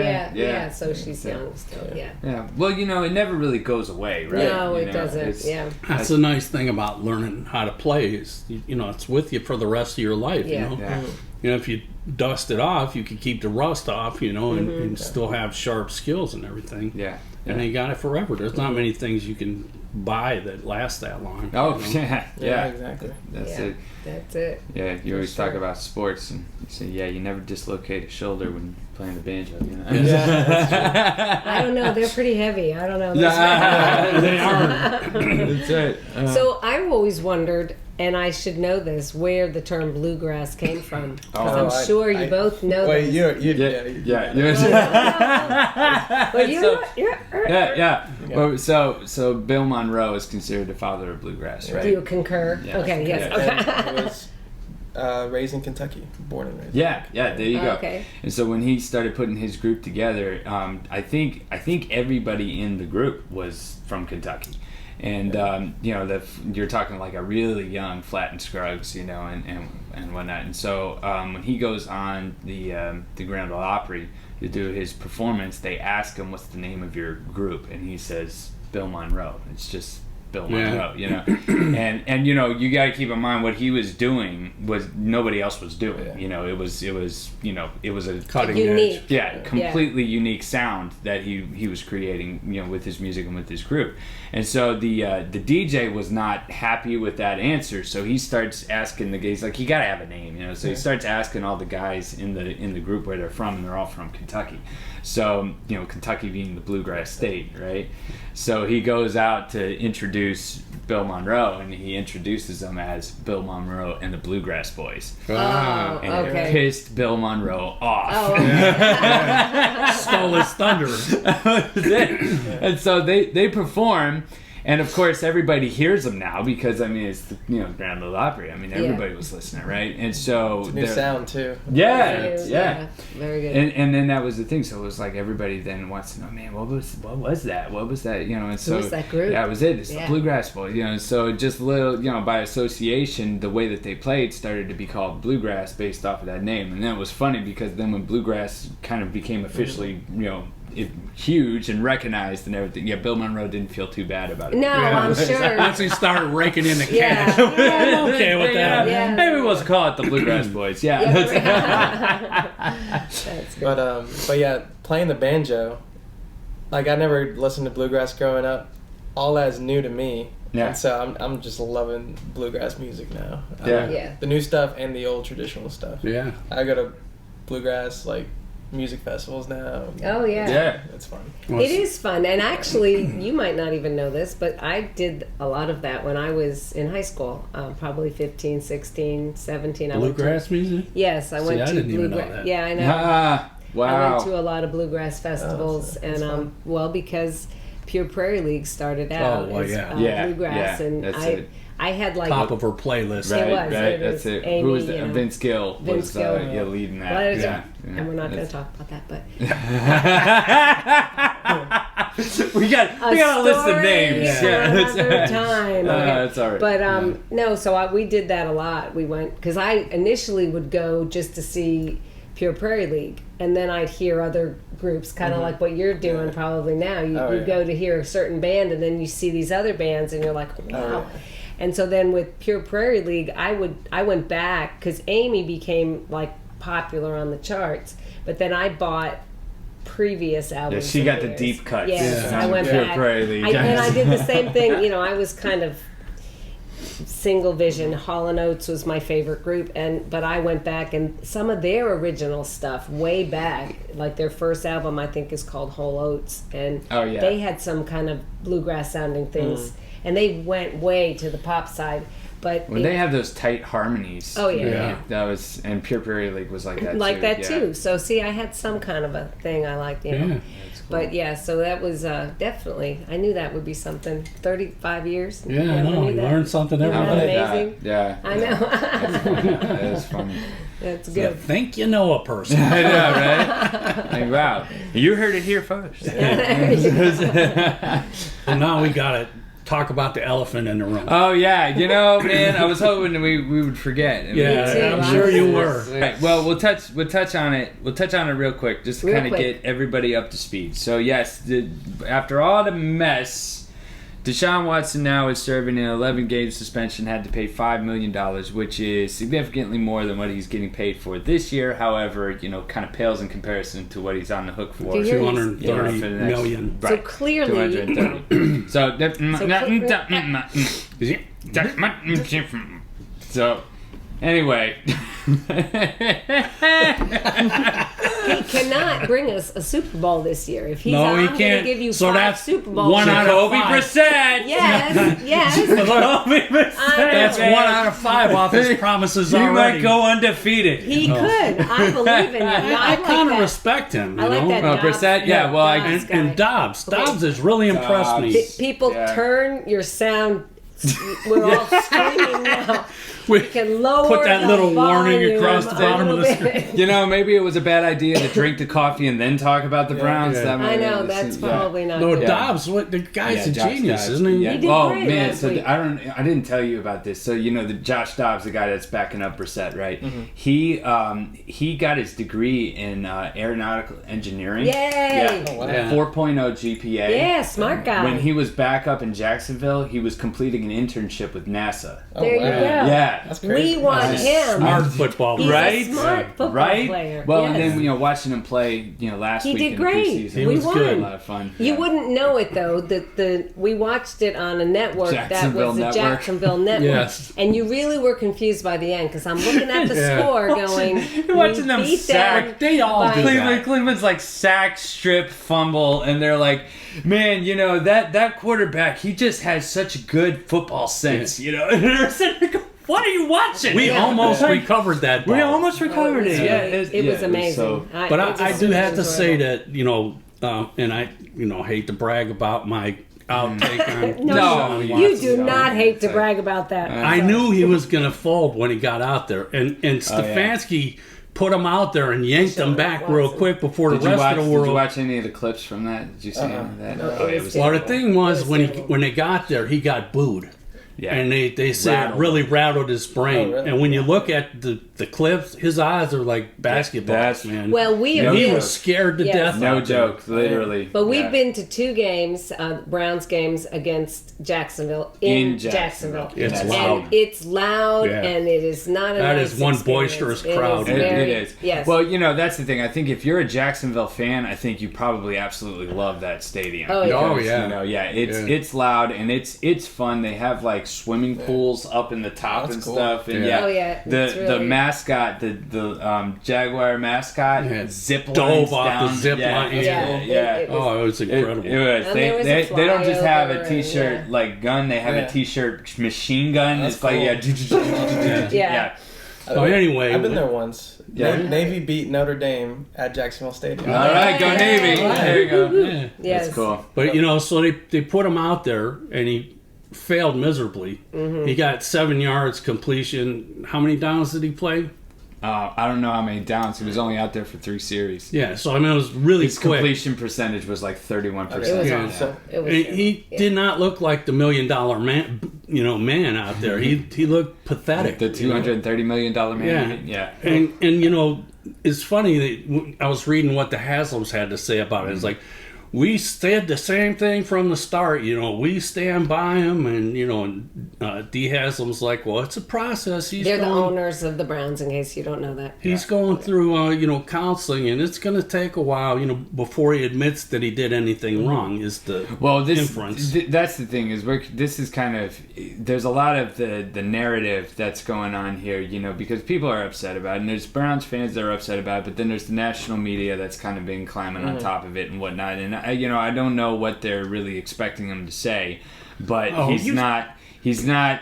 so she's young still. Yeah. Well, it never really goes away, right? No, it doesn't. Yeah. That's the nice thing about learning how to play is it's with you for the rest of your life. Yeah. If you dust it off, you can keep the rust off. And still have sharp skills and everything. Yeah. And you got it forever. There's not many things you can buy that last that long. Oh, yeah, exactly. That's it. That's it. Yeah, you always talk about sports, and you say, you never dislocate a shoulder when playing the banjo. Yeah, that's true. I don't know. They're pretty heavy. I don't know. They are. That's it. So I've always wondered, and I should know this, where the term bluegrass came from. Because I'm sure you both know this. Yeah. Well, so Bill Monroe is considered the father of bluegrass, right? Do you concur? Yeah. Okay, yes. Okay. He was raised in Kentucky, born and raised. Yeah, there you go. Okay. And so when he started putting his group together, I think everybody in the group was from Kentucky. And you're talking a really young Flatt Scruggs, and whatnot. And so when he goes on the Grand Ole Opry to do his performance, they ask him, "What's the name of your group?" And he says, "Bill Monroe." It's just Bill Monroe, and you got to keep in mind what he was doing was nobody else was doing. It was a cutting edge, completely unique sound that he was creating, with his music and with his group. And so the DJ was not happy with that answer, so he starts asking the guys, you got to have a name, so he starts asking all the guys in the group where they're from, and they're all from Kentucky. So Kentucky being the bluegrass state, right? So he goes out to introduce introduce Bill Monroe, and he introduces them as Bill Monroe and the Bluegrass Boys. Oh, And okay. it pissed Bill Monroe off. Oh, okay. Stole his thunder. And so they perform, and of course everybody hears them now because I mean it's the Grand Ole Opry. I mean everybody was listening, right? And so It's a new sound too. Yeah. Very good. And then that was the thing. So it was like everybody then wants to know, man, what was that? What was that? And so Who was that group? Yeah, it was it. It's the Bluegrass Boys. So just little, by association, the way that they played started to be called bluegrass based off of that name. And then it was funny because then when bluegrass kind of became officially, huge and recognized and everything. Yeah, Bill Monroe didn't feel too bad about it. No, I'm sure. Once he started raking in the Yeah. cash, I'm okay with that. Yeah. Maybe we'll call it the Bluegrass Boys. Yeah. That's good. But yeah, playing the banjo, like I never listened to bluegrass growing up. All that is new to me. Yeah. And so I'm just loving bluegrass music now. Yeah. Yeah. The new stuff and the old traditional stuff. Yeah. I go to bluegrass music festivals now. Oh, yeah. Yeah. It's fun. It is fun. And actually, you might not even know this, but I did a lot of that when I was in high school, probably 15, 16, 17. Bluegrass music? Yes, I went I to didn't even know bluegrass. that. Yeah, I know. Wow. I went to a lot of bluegrass festivals, that's and because Pure Prairie League started out as bluegrass, and that's I it. I had Top of her playlist. Right, was. right. It That's was it. Amy, Who was that? Vince Gill Vince was Gill. leading that. Well, yeah. and we're not going to talk about that, but we got a list of names. For another time. Okay. That's all right. But no, so we did that a lot. We went because I initially would go just to see Pure Prairie League, and then I'd hear other groups, kind of like what you're doing probably now. You go to hear a certain band, and then you see these other bands, and you're like, wow. And so then with Pure Prairie League, I went back because Amy became like popular on the charts, but then I bought previous albums. Yeah, she got the deep cuts. Yes, I went Pure back. Prairie League. And I did the same thing. I was kind of single vision. Hall & Oates was my favorite group, but I went back and some of their original stuff way back, like their first album I think is called Whole Oats, and they had some kind of bluegrass sounding things, and they went way to the pop side. But when they have those tight harmonies, that was, and Pure Prairie League was like that too. So see, I had some kind of a thing I liked, Cool. But so that was definitely, I knew that would be something. 35 years. Yeah, I know. You learn something every day. Amazing. Yeah. I know. That was funny. That's You good. think you know a person. I know, right? Like, wow. You heard it here first. And now we got to talk about the elephant in the room. Oh, yeah. Man, I was hoping we would forget. I'm sure you were. Right, well, we'll touch on it. We'll touch on it real quick, just to kind of get everybody up to speed. So, yes, after all the mess, Deshaun Watson now is serving an 11-game suspension, had to pay $5 million, which is significantly more than what he's getting paid for this year. However, kind of pales in comparison to what he's on the hook for. $230 million. Right. So clearly... 230. So, anyway. He cannot bring us a Super Bowl this year. If he's No, he I'm going can't. to give you So 5 that's Super Bowls. one out of Jacoby 5. Brissett. Yes. Jacoby Brissett. That's 1 out of 5 off his promises He already. might go undefeated. He could. I believe in him. I like kind of that. respect him. I like that. Oh, Dobbs, Brissett? Yeah, well, Dobbs guy. And Dobbs. Dobbs has really impressed me. People turn your sound. We're all screaming now. We can lower put that the little warning volume across the bottom of the screen. Maybe it was a bad idea to drink the coffee and then talk about the Browns. Yeah. That I know that's probably not. No, good. Dobbs, the guy's a genius, Dobbs. isn't he? Yeah. He did Oh great man, last so week. I didn't tell you about this. So the Josh Dobbs, the guy that's backing up Brissett, right? Mm-hmm. He got his degree in aeronautical engineering. Yay! Yeah. Oh, wow. 4.0 GPA. Yeah, smart guy. When he was back up in Jacksonville, he was completing an internship with NASA. There you go. Yeah, Yeah. That's crazy. We want him. Smart football He's player. Right? a smart football Right? player. Well, yes. and then watching him play, last He week did in great. the preseason, He we was won. good. a lot of fun. You Yeah. wouldn't know it though. We watched it on a network that Jacksonville was the Network. Jacksonville Network, Yes. and you really were confused by the end because I'm looking at the score, going, You're watching them beat sack. They all by- do that. Cleveland's like sack, strip, fumble, and they're like, man, that quarterback, he just has such good football sense, And they're sitting there going, what are you watching? We almost Like, recovered that ball. we almost recovered it. Yeah, It was amazing. So, But It I was do have to enjoyable. say that, and I, hate to brag about my outtake on No, Deshaun you Watson. do not hate to It's brag about that. I knew he was going to fold when he got out there. And Stefanski put him out there and yanked him back real Watson. quick before Did the you rest watch? of the Did world. you watch any of the clips from that? Did you see any of that? No, Oh, it it was was. Well, the terrible. thing was, It was when terrible. when they got there, he got booed. Yeah. And they said Rattled. it really rattled his brain. Oh, really? And when you look at the clips, his eyes are like basketballs, That's- man. Well, we No he joke. was scared to Yes. death. No out there. joke, literally. But we've Yeah. been to 2 games, Browns games against Jacksonville in Jacksonville. It's And loud. it's loud, Yeah. and it is not a That nice is one experience. boisterous It is crowd. very- It is. Yes. Well, that's the thing. I think if you're a Jacksonville fan, I think you probably absolutely love that stadium. Oh, yeah. Oh, Because, yeah. It's loud and it's fun. They have like swimming pools up in the top That's and cool. stuff. And Yeah. Oh, yeah. the It's the really- mascot, the Jaguar mascot, Yeah. zip Dove lines off the down. zip yeah, line. Yeah. yeah. It was- Oh, it was It incredible. was. And there was a They don't just have a flyover t-shirt and, like gun. They have Yeah. a t-shirt machine gun. That's It's like Yeah. yeah. So anyway, I've been there once. Yeah. Navy beat Notre Dame at Jacksonville Stadium. All right, go Navy. All right. There you go. Yeah. Yes. That's cool. But so they put him out there and he failed miserably. Mm-hmm. He got 7 yards completion. How many downs did he play? I don't know how many downs. He was only out there for 3 series. Yeah, so I mean it was really His quick. completion percentage was like 31%. It was Yeah. awful. It was And terrible. he Yeah. did not look like the $1 million man out there. He looked pathetic. The $230 million man. Yeah. Yeah. And it's funny that I was reading what the Haslam's had to say about it. It's like, we said the same thing from the start. We stand by him, and D. Haslam's like, well, it's a process. They're the owners of the Browns, in case you don't know that. He's going through, counseling, and it's going to take a while, before he admits that he did anything wrong. Is the inference? That's the thing is this is kind of there's a lot of the narrative that's going on here, because people are upset about it, and there's Browns fans that are upset about it, but then there's the national media that's kind of been climbing on top of it and whatnot, and I don't know what they're really expecting him to say, but he's not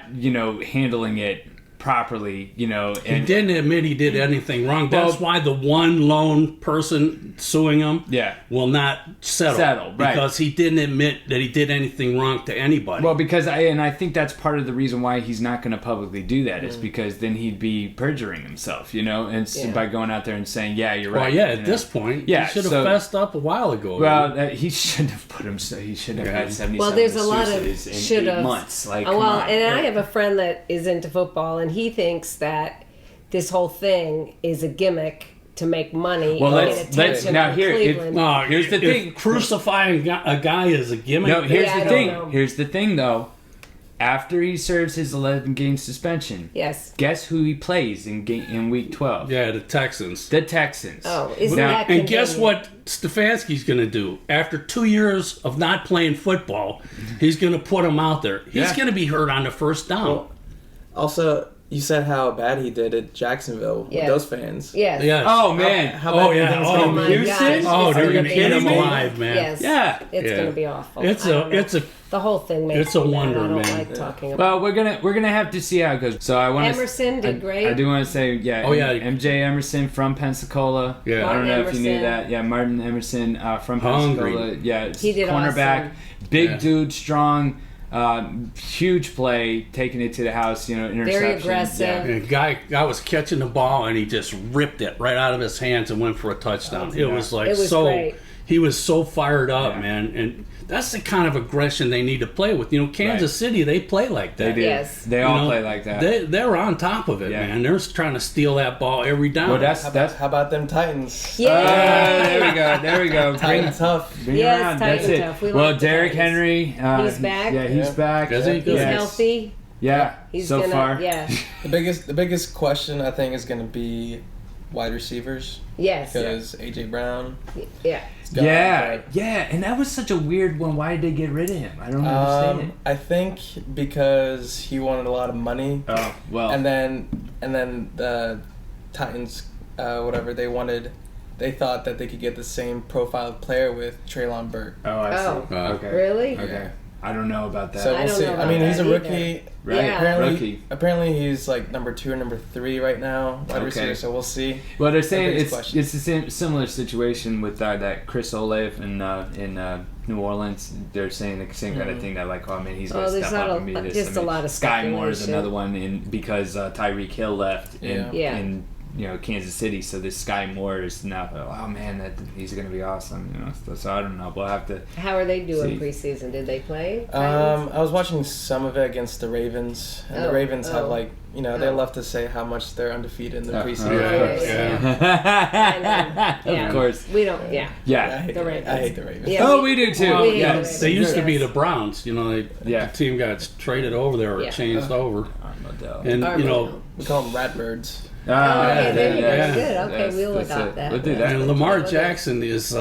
handling it properly, and he didn't admit he did anything wrong. That's why the one lone person suing him will not settle right. because he didn't admit that he did anything wrong to anybody. Well, because I think that's part of the reason why he's not going to publicly do that is because then he'd be perjuring himself, and by going out there and saying, "Yeah, you're right." Well, at this point, he should have fessed up a while ago. Well, he shouldn't have put him. He should have had 77 Well, there's a lot of in should 8 have. months. Like, I have a friend that is into football, and he thinks that this whole thing is a gimmick to make money. Well, and let's get attention now on here. Cleveland. Here's the thing: crucifying a guy is a gimmick. No, here's I the don't thing. know. Here's the thing, though. After he serves his 11-game suspension, Yes. guess who he plays in Week 12? Yeah, the Texans. The Texans. Oh, isn't Now- that And guess convenient? what Stefanski's going to do? After 2 years of not playing football, he's going to put him out there. He's Yeah. going to be hurt on the first down. Also, you said how bad he did at Jacksonville Yes. with those fans. Yes. Yes. Oh man. How bad do you think it's Oh, gonna my be? Houston? gosh. Oh, It's they're gonna going to be eat him amazing. alive, man. Yes. Yeah. It's Yeah. going to be awful. It's I don't know. a the whole thing makes it's a me mad. wonder, I don't man. like talking about Well, we're gonna have to see how it goes. So I want Emerson did great. I do want to say, Oh, yeah. MJ Emerson from Pensacola. Yeah. I don't know Martin if you knew Emerson. that. Yeah, Martin Emerson from Hungry. Pensacola. Yeah, He did cornerback, awesome. big Yeah. dude, strong, huge play, taking it to the house. Interception. Very aggressive. Yeah. And guy was catching the ball and he just ripped it right out of his hands and went for a touchdown. It was like It was great. he was so fired up, Yeah. man. And that's the kind of aggression they need to play with. Kansas City, they play like They that. do. Yes. They all play like that. They're on top of it, Yeah. man. They're trying to steal that ball every down. well, that's How about them Titans? Yeah. there we go. Bring, Titans tough. bring Yes, around. Titans That's it. tough. We well, like the Derrick Titans. Henry. He's back? Yeah, he's Yeah. back. Is he? He's Yes. healthy. Yeah, He's so gonna, far. Yeah. The biggest question I think is going to be wide receivers. Yes. Because AJ Brown. Yeah. Yeah, and that was such a weird one. Why did they get rid of him? I don't understand it. I think because he wanted a lot of money. Oh, well. And then the Titans, they thought that they could get the same profile player with Treylon Burke. Oh, I see. Okay. Really? Okay. I don't know about that. So we'll see. I mean, he's a rookie. Right. Yeah. Apparently he's like number 2 or number 3 right now, wide receiver. So we'll see. Well, they're saying it's the same similar situation with that Chris Olave in New Orleans. They're saying the same kind of thing, that like, oh man, he's going to step up and be this. Just a lot of Sky Moore is another one because Tyreek Hill left in Kansas City, so this Sky Moore is now, oh man, he's going to be awesome, so I don't know, we'll have to. How are they doing preseason? Did they play? I was watching some of it against the Ravens, and the Ravens have they love to say how much they're undefeated in the preseason. Of course. We don't, I hate the Ravens. Yeah, we do too. They used to be the Browns, the team got traded over there or changed over. And, we call them Ratbirds. Okay, there you go. Good. Okay, we'll adopt that. We'll do that. And Lamar Jackson is,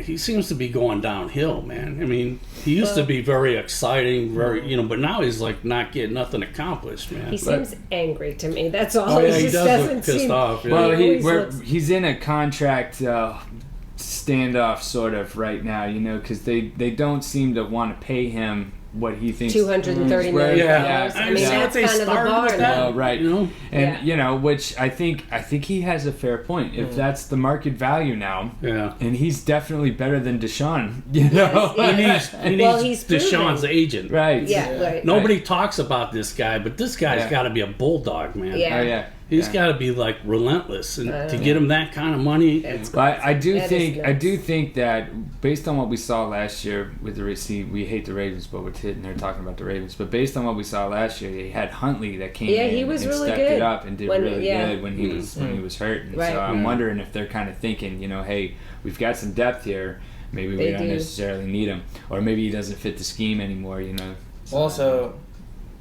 he seems to be going downhill, man. I mean, he used to be very exciting, but now he's like not getting nothing accomplished, man. He seems angry to me. That's all. He just doesn't look pissed off. Yeah. Well, he's in a contract standoff sort of right now, because they don't seem to want to pay him what he thinks. $230 million. Yeah. I mean, that's kind of the bar now. Right. And which I think he has a fair point. If that's the market value now, and he's definitely better than Deshaun. He needs Deshaun's agent. Right. Yeah. Right. Nobody talks about this guy, but this guy's got to be a bulldog, man. Yeah. Oh, yeah. He's got to be like relentless, and to get him that kind of money. I do think that based on what we saw last year with the receipt, we hate the Ravens, but we're hitting there talking about the Ravens. But based on what we saw last year, he had Huntley that came in he was and really stepped good it up and did really good when he was hurt. And right. so I'm wondering if they're kind of thinking, hey, we've got some depth here. Maybe we don't necessarily need him, or maybe he doesn't fit the scheme anymore. So, also,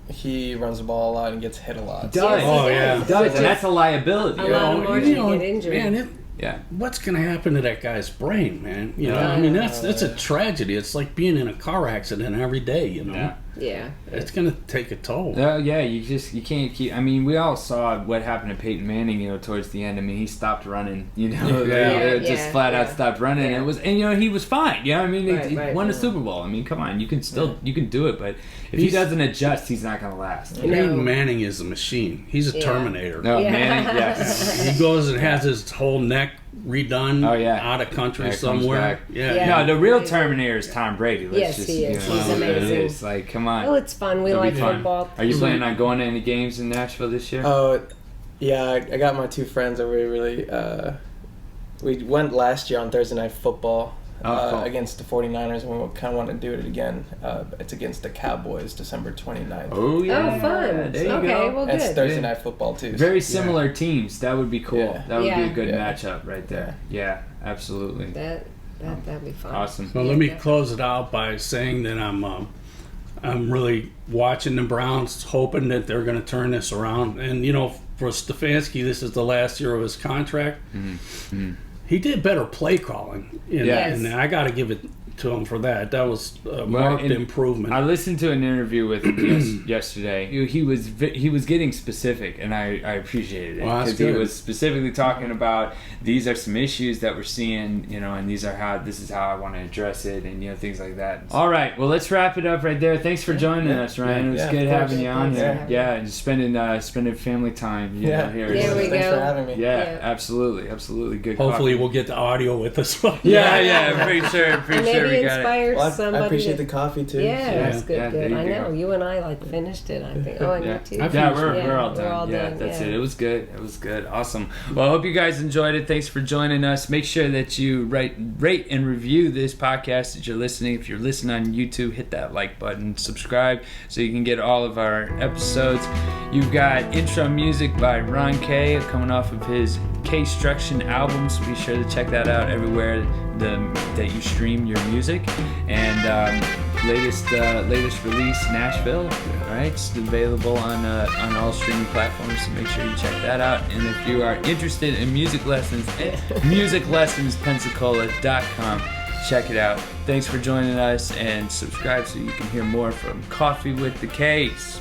he runs the ball a lot and gets hit a lot. Does. Does. And that's a liability. A lot of margin to get injured. Man, what's going to happen to that guy's brain, man? I mean, that's a tragedy. It's like being in a car accident every day, Yeah. It's going to take a toll. You can't keep. I mean, we all saw what happened to Peyton Manning, towards the end. I mean, he stopped running, just flat out stopped running. Yeah. It was, and he was fine. He won a Super Bowl. I mean, come on, you can do it, but if he doesn't adjust, he's not going to last. Peyton Manning is a machine. He's a Terminator. No, Manning, yes. He goes and has his whole neck redone out of country somewhere. No, the real Terminator is Tom Brady. He is. He's amazing. It's like, come on. Oh, it's fun. We like football. Are you planning on going to any games in Nashville this year? Oh, yeah. I got my 2 friends that we went last year on Thursday Night Football against the 49ers, and we kind of want to do it again. It's against the Cowboys, December 29th. Oh, yeah. Oh, fun. There you go. Well, good. It's Thursday Night Football, too. Very similar teams. That would be cool. Yeah. That would be a good matchup right there. Yeah, absolutely. That'd be fun. Awesome. Well, let me close it out by saying that I'm really watching the Browns, hoping that they're going to turn this around. And, for Stefanski, this is the last year of his contract. Mm-hmm. He did better play calling, and I got to give it to him for that. That was a marked improvement. I listened to an interview with him yesterday. He was getting specific, and I appreciated it because he was specifically talking about these are some issues that we're seeing, and this is how I want to address it, and things like that. All right, well, let's wrap it up right there. Thanks for joining us, Ryan. It was good having you on here. Yeah, and spending family time. Here. There we go. Thanks for having me. Yeah, absolutely good. Hopefully, coffee. we'll get the audio with us. Yeah, pretty sure. Maybe inspired somebody. I appreciate the coffee too. Yeah, that's good. I know. You and I finished it, I think. Oh, and you too. We're all done. That's it. It was good. Awesome. Well, I hope you guys enjoyed it. Thanks for joining us. Make sure that you rate and review this podcast that you're listening. If you're listening on YouTube, hit that like button, subscribe so you can get all of our episodes. You've got intro music by Ron K coming off of his K-Struction albums. Be sure to check that out everywhere that you stream your music. And latest release, Nashville. Right? right? It's available on all streaming platforms, so make sure you check that out. And if you are interested in music lessons, musiclessonspensacola.com. Check it out. Thanks for joining us, and subscribe so you can hear more from Coffee with the K's.